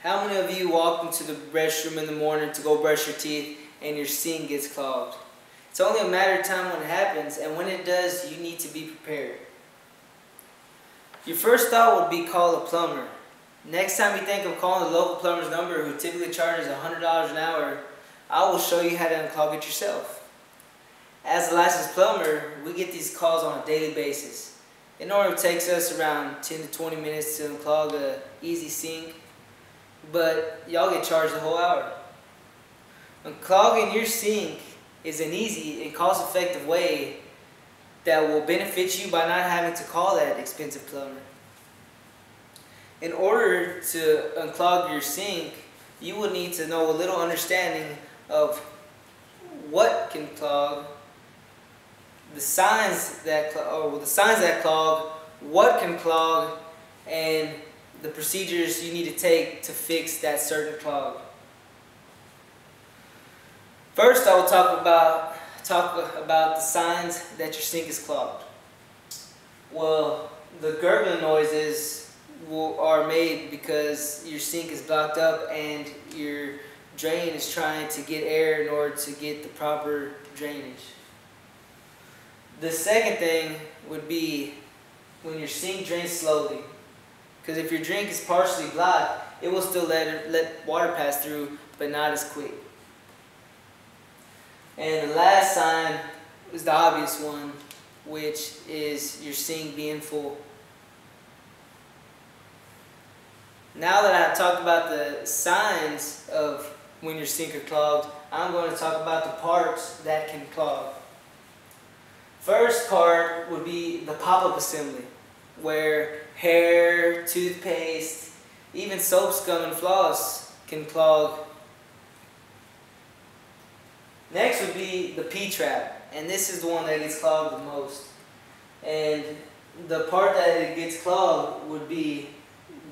How many of you walk into the restroom in the morning to go brush your teeth and your sink gets clogged? It's only a matter of time when it happens, and when it does, you need to be prepared. Your first thought would be call a plumber. Next time you think of calling the local plumber's number, who typically charges $100 an hour, I will show you how to unclog it yourself. As a licensed plumber, we get these calls on a daily basis. It normally takes us around 10 to 20 minutes to unclog an easy sink, but y'all get charged the whole hour. Unclogging your sink is an easy and cost-effective way that will benefit you by not having to call that expensive plumber. In order to unclog your sink, you will need to know a little understanding of what can clog, the signs that clog, what can clog, and the procedures you need to take to fix that certain clog. First, I will talk about the signs that your sink is clogged. Well, the gurgling noises are made because your sink is blocked up and your drain is trying to get air in order to get the proper drainage. The second thing would be when your sink drains slowly. Because if your drain is partially blocked, it will still let water pass through, but not as quick. And the last sign is the obvious one, which is your sink being full. Now that I've talked about the signs of when your sink are clogged, I'm going to talk about the parts that can clog. First part would be the pop-up assembly, where hair, toothpaste, even soap, scum, and floss can clog. Next would be the P-trap, and this is the one that gets clogged the most. And the part that it gets clogged would be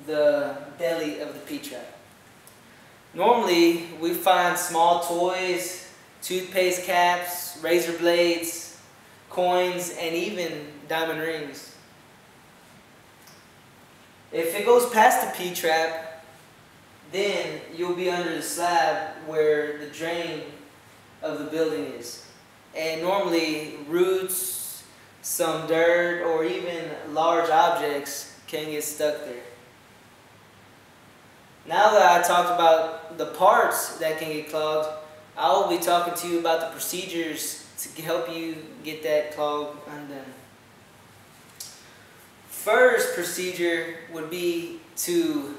the belly of the P-trap. Normally, we find small toys, toothpaste caps, razor blades, coins, and even diamond rings. If it goes past the P-trap, then you'll be under the slab where the drain of the building is. And normally roots, some dirt, or even large objects can get stuck there. Now that I talked about the parts that can get clogged, I will be talking to you about the procedures to help you get that clog undone. First procedure would be to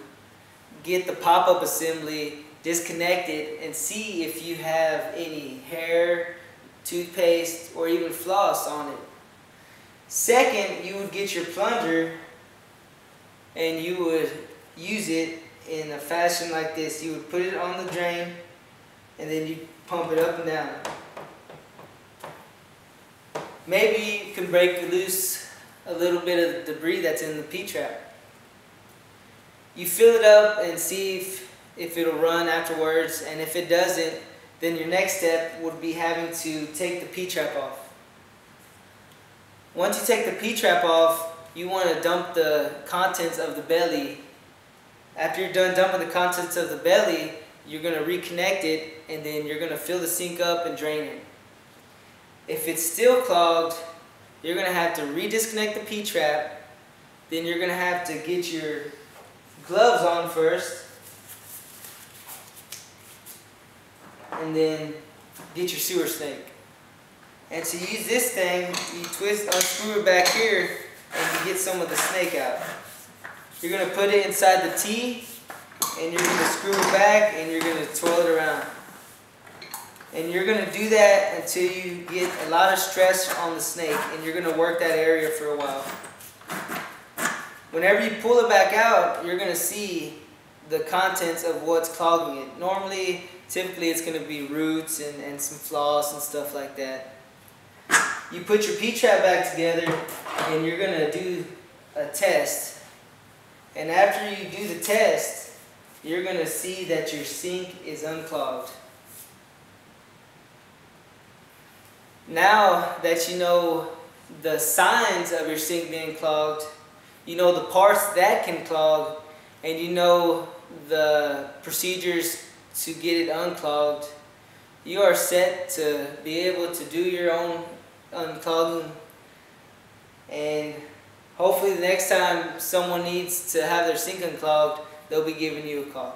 get the pop-up assembly disconnected and see if you have any hair, toothpaste, or even floss on it. Second, you would get your plunger and you would use it in a fashion like this. You would put it on the drain and then you pump it up and down. Maybe you can break loose a little bit of the debris that's in the P-trap. You fill it up and see if it'll run afterwards, and if it doesn't, then your next step would be having to take the P-trap off. Once you take the P-trap off, you want to dump the contents of the belly. After you're done dumping the contents of the belly, you're going to reconnect it, and then you're going to fill the sink up and drain it. If it's still clogged, you're going to have to redisconnect the P-trap. Then you're going to have to get your gloves on first, and then get your sewer snake. And to use this thing, you unscrew it back here, and you get some of the snake out. You're going to put it inside the T, and you're going to screw it back, and you're going to twirl it around. And you're going to do that until you get a lot of stress on the snake, and you're going to work that area for a while. Whenever you pull it back out, you're going to see the contents of what's clogging it. Typically it's going to be roots and some floss and stuff like that. You put your P-trap back together and you're going to do a test. And after you do the test, you're going to see that your sink is unclogged. Now that you know the signs of your sink being clogged, you know the parts that can clog, and you know the procedures to get it unclogged, you are set to be able to do your own unclogging, and hopefully the next time someone needs to have their sink unclogged, they'll be giving you a call.